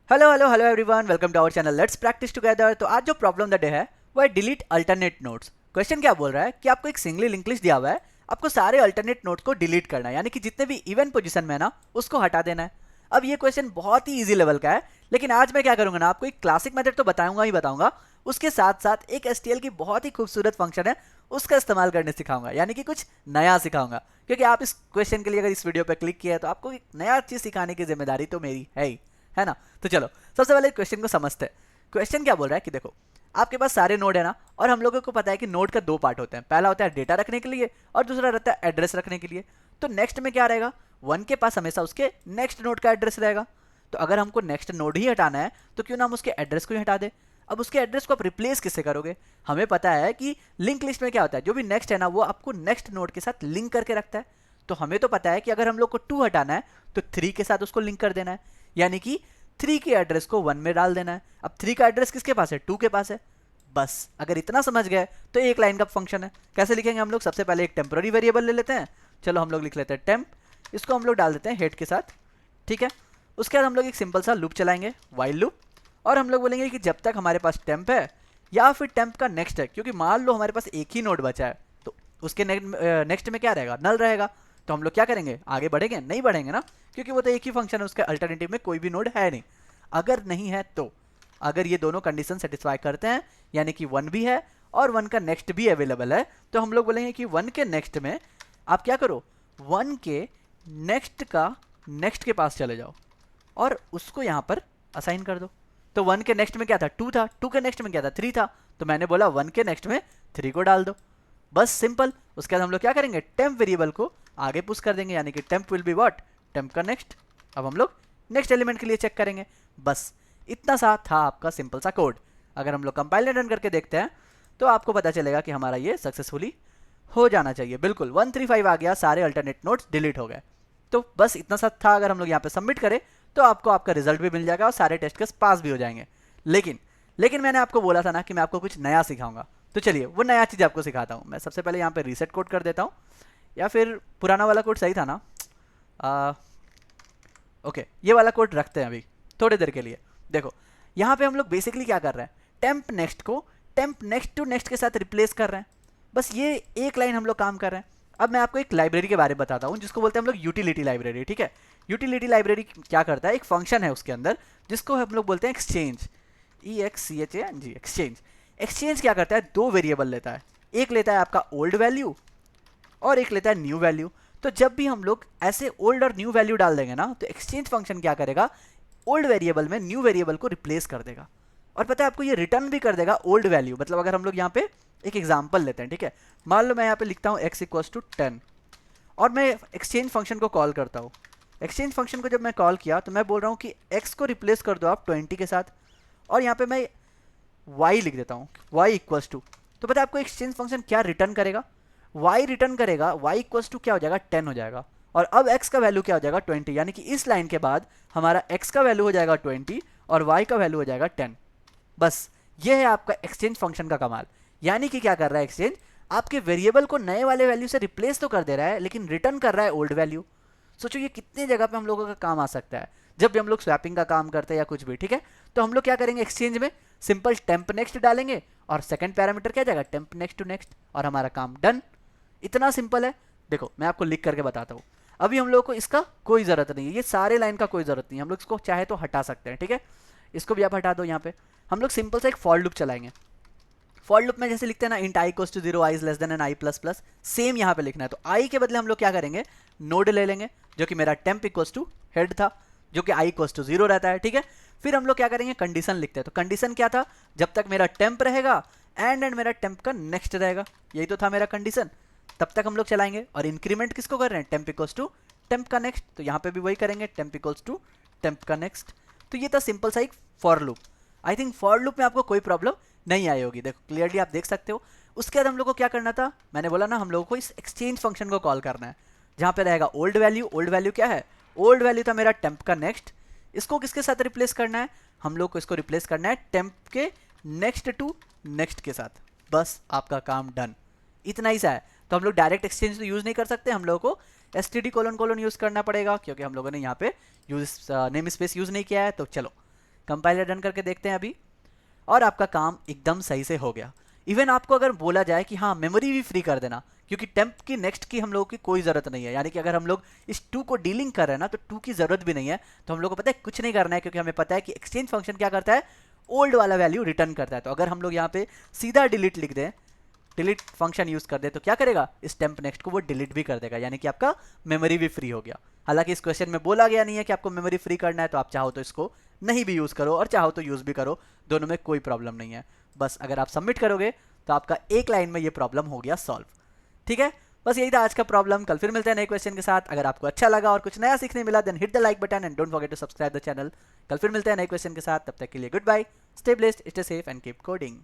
Hello hello hello everyone, welcome to our channel let's practice together. तो आज जो problem the day है वो है डिलीट अल्टरनेट नोट्स। क्वेश्चन क्या बोल रहा है कि आपको एक सिंगली लिंक लिस्ट दिया हुआ है, आपको सारे अल्टरनेट नोट्स को डिलीट करना है, यानी कि जितने भी इवन पोजीशन में है ना उसको हटा देना है। अब ये क्वेश्चन बहुत ही इजी लेवल का है, लेकिन आज मैं क्या करूंगा ना, आपको एक क्लासिक मेथड तो बताऊंगा ही बताऊंगा, उसके साथ साथ एक एसटीएल की बहुत ही खूबसूरत फंक्शन है उसका इस्तेमाल करने सिखाऊंगा, यानी कि कुछ नया सिखाऊंगा। क्योंकि आप इस क्वेश्चन के लिए अगर इस वीडियो पर क्लिक किया है तो आपको एक नया चीज़ सिखाने की जिम्मेदारी तो मेरी है ना। तो चलो सबसे पहले क्वेश्चन को समझते हैं। क्वेश्चन क्या बोल रहा है कि देखो, आपके पास सारे नोड है ना, और हम लोगों को पता है कि नोड का दो पार्ट होते हैं। पहला होता है डेटा रखने के लिए और दूसरा रहता है एड्रेस रखने के लिए। तो नेक्स्ट में क्या रहेगा, वन के पास हमेशा उसके नेक्स्ट नोड का एड्रेस रहेगा। तो अगर हमको नेक्स्ट नोड ही हटाना है तो क्यों ना हम उसके एड्रेस को ही हटा दे। अब उसके एड्रेस को आप रिप्लेस किससे करोगे, हमें पता है कि लिंक लिस्ट में क्या होता है, जो भी नेक्स्ट है ना वो आपको नेक्स्ट नोड के साथ लिंक करके रखता है। तो हमें तो पता है कि अगर हम लोग को 2 हटाना है तो 3 के साथ उसको लिंक कर देना है, यानी कि 3 के एड्रेस को 1 में डाल देना है। अब 3 का एड्रेस किसके पास है, 2 के पास है। बस अगर इतना समझ गए तो एक लाइन का फंक्शन है। कैसे लिखेंगे हम लोग, सबसे पहले एक टेम्पररी वेरिएबल ले लेते हैं। चलो हम लोग लिख लेते हैं टेम्प, इसको हम लोग डाल देते हैं हेड के साथ, ठीक है। उसके बाद हम लोग एक सिंपल सा लूप चलाएंगे, वाइल लूप, और हम लोग बोलेंगे कि जब तक हमारे पास टेम्प है या फिर टेम्प का नेक्स्ट है, क्योंकि मान लो हमारे पास एक ही नोड बचा है तो उसके नेक्स्ट में क्या रहेगा, नल रहेगा। तो हम लोग क्या करेंगे, आगे बढ़ेंगे, नहीं बढ़ेंगे ना, क्योंकि वो तो एक ही फंक्शन है, उसके अल्टरनेटिव में कोई भी नोड है नहीं। अगर नहीं है तो अगर ये दोनों कंडीशन सेटिस्फाई करते हैं, यानी कि 1 भी है और 1 का नेक्स्ट भी अवेलेबल है, तो हम लोग बोलेंगे कि 1 के नेक्स्ट में आप क्या करो, 1 के नेक्स्ट का नेक्स्ट के पास चले जाओ और उसको यहाँ पर असाइन कर दो। तो 1 के नेक्स्ट में क्या था, 2 था, 2 के नेक्स्ट में क्या था, 3 था, तो मैंने बोला 1 के नेक्स्ट में 3 को डाल दो, बस सिंपल। उसके बाद हम लोग क्या करेंगे, टेम्प वेरिएबल को आगे पुश कर देंगे, यानी कि temp will be what, temp का नेक्स्ट। अब हम लोग नेक्स्ट एलिमेंट के लिए चेक करेंगे। बस इतना सा था आपका सिंपल सा कोड। अगर हम लोग कंपाइल रन करके देखते हैं तो आपको पता चलेगा कि हमारा ये सक्सेसफुली हो जाना चाहिए। बिल्कुल 135 आ गया, सारे अल्टरनेट नोड्स डिलीट हो गए। तो बस इतना सा था। अगर हम लोग यहाँ पे सबमिट करें तो आपको आपका रिजल्ट भी मिल जाएगा और सारे टेस्ट केस पास भी हो जाएंगे। लेकिन मैंने आपको बोला था ना कि मैं आपको कुछ नया सिखाऊंगा, तो चलिए वो नया चीज़ आपको सिखाता हूँ। मैं सबसे पहले यहाँ पे रीसेट कोड कर देता हूँ, या फिर पुराना वाला कोड सही था ना, ओके ये वाला कोड रखते हैं अभी थोड़ी देर के लिए। देखो यहाँ पे हम लोग बेसिकली क्या कर रहे हैं, टेम्प नेक्स्ट को टेम्प नेक्स्ट टू नेक्स्ट के साथ रिप्लेस कर रहे हैं। बस ये एक लाइन हम लोग काम कर रहे हैं। अब मैं आपको एक लाइब्रेरी के बारे में बताता हूँ जिसको बोलते हैं हम लोग यूटिलिटी लाइब्रेरी, ठीक है। यूटिलिटी लाइब्रेरी क्या करता है, एक फंक्शन है उसके अंदर जिसको हम लोग बोलते हैं एक्सचेंज, EXCHANG, एक्सचेंज। एक्सचेंज क्या करता है, दो वेरिएबल लेता है, एक लेता है आपका ओल्ड वैल्यू और एक लेता है न्यू वैल्यू। तो जब भी हम लोग ऐसे ओल्ड और न्यू वैल्यू डाल देंगे ना तो एक्सचेंज फंक्शन क्या करेगा, ओल्ड वेरिएबल में न्यू वेरिएबल को रिप्लेस कर देगा, और पता है आपको ये रिटर्न भी कर देगा ओल्ड वैल्यू। मतलब अगर हम लोग यहाँ पे एक एग्जांपल लेते हैं, ठीक है, मान लो मैं यहाँ पे लिखता हूँ x=10 और मैं एक्सचेंज फंक्शन को कॉल करता हूँ। एक्सचेंज फंक्शन को जब मैं कॉल किया तो मैं बोल रहा हूँ कि x को रिप्लेस कर दो आप 20 के साथ, और यहाँ पे मैं y लिख देता हूँ, y=, तो पता है आपको एक्सचेंज फंक्शन क्या रिटर्न करेगा, y रिटर्न करेगा, y= क्या हो जाएगा, 10 हो जाएगा। और अब x का वैल्यू क्या हो जाएगा, 20, यानी कि इस लाइन के बाद हमारा x का वैल्यू हो जाएगा 20 और y का वैल्यू हो जाएगा 10। बस ये है आपका एक्सचेंज फंक्शन का कमाल। यानी कि क्या कर रहा है एक्सचेंज, आपके वेरिएबल को नए वाले वैल्यू से रिप्लेस तो कर दे रहा है लेकिन रिटर्न कर रहा है ओल्ड वैल्यू। सोचो ये कितने जगह पे हम लोगों का काम आ सकता है, जब भी हम लोग स्वैपिंग का काम करते हैं या कुछ भी, ठीक है। तो हम लोग क्या करेंगे, एक्सचेंज में सिंपल टेम्प नेक्स्ट डालेंगे और सेकंड पैरामीटर क्या जाएगा, टेम्प नेक्स्ट टू नेक्स्ट, और हमारा काम डन। इतना सिंपल है। देखो मैं आपको लिख करके बताता हूँ। अभी हम लोग को इसका कोई ज़रूरत नहीं है, ये सारे लाइन का कोई ज़रूरत नहीं है, हम लोग इसको चाहे तो हटा सकते हैं, ठीक है। इसको भी आप हटा दो। यहाँ पे हम लोग सिंपल सा एक फॉर लूप चलाएंगे। फॉर लूप में जैसे लिखते हैं ना, int i=0, i less than n i++, same यहाँ पे लिखना है। तो i के बदले हम लोग क्या करेंगे, नोड ले लेंगे जो कि मेरा टेम्प हेड था, जो कि i=0 रहता है, ठीक है। फिर हम लोग क्या करेंगे, कंडीशन लिखते हैं। तो कंडीशन क्या था, जब तक मेरा टेम्प रहेगा एंड मेरा टेम्प का नेक्स्ट रहेगा, यही तो था मेरा कंडीशन, तब तक हम लोग चलाएंगे। और इंक्रीमेंट किसको कर रहे हैं, टेम्प का नेक्स्ट, तो यहाँ पे भी वही करेंगे, टेम्प का नेक्स्ट। तो ये था सिंपल सा एक for loop. I think for loop में आपको कोई प्रॉब्लम नहीं आई होगी, देखो क्लियरली आप देख सकते हो। उसके बाद हम लोग को क्या करना था, मैंने बोला ना हम लोगों को इस एक्सचेंज फंक्शन को कॉल करना है, जहाँ पे रहेगा ओल्ड वैल्यू। ओल्ड वैल्यू क्या है, ओल्ड वैल्यू था मेरा टेम्प का नेक्स्ट। इसको किसके साथ रिप्लेस करना है, हम लोग को इसको रिप्लेस करना है टेम्प के नेक्स्ट टू नेक्स्ट के साथ। बस आपका काम डन, इतना ही सा है। तो हम लोग डायरेक्ट एक्सचेंज तो यूज़ नहीं कर सकते, हम लोगों को std:::, यूज़ करना पड़ेगा, क्योंकि हम लोगों ने यहाँ पे यूज नेम स्पेस यूज़ नहीं किया है। तो चलो कंपाइलर रन करके देखते हैं अभी, और आपका काम एकदम सही से हो गया। इवन आपको अगर बोला जाए कि हाँ मेमोरी भी फ्री कर देना, क्योंकि टेम्प की नेक्स्ट की हम लोगों की कोई ज़रूरत नहीं है, यानी कि अगर हम लोग इस टू को डीलिंग कर रहे हैं ना तो टू की ज़रूरत भी नहीं है, तो हम लोग को पता है कुछ नहीं करना है, क्योंकि हमें पता है कि एक्सचेंज फंक्शन क्या करता है, ओल्ड वाला वैल्यू रिटर्न करता है। तो अगर हम लोग यहाँ पे सीधा डिलीट लिख दें, डिलीट फंक्शन यूज़ कर दे, तो क्या करेगा, इस टेम्प नेक्स्ट को वो डिलीट भी कर देगा, यानी कि आपका मेमोरी भी फ्री हो गया। हालांकि इस क्वेश्चन में बोला गया नहीं है कि आपको मेमोरी फ्री करना है, तो आप चाहो तो इसको नहीं भी यूज़ करो और चाहो तो यूज़ भी करो, दोनों में कोई प्रॉब्लम नहीं है। बस अगर आप सबमिट करोगे तो आपका एक लाइन में ये प्रॉब्लम हो गया सॉल्व। ठीक है, बस यही था आज का प्रॉब्लम। कल फिर मिलते हैं नए क्वेश्चन के साथ। अगर आपको अच्छा लगा और कुछ नया सीखने मिला then hit the like button and don't forget to subscribe the channel. कल फिर मिलते हैं नए क्वेश्चन के साथ, तब तक के लिए goodbye, stay blessed, stay safe and keep coding.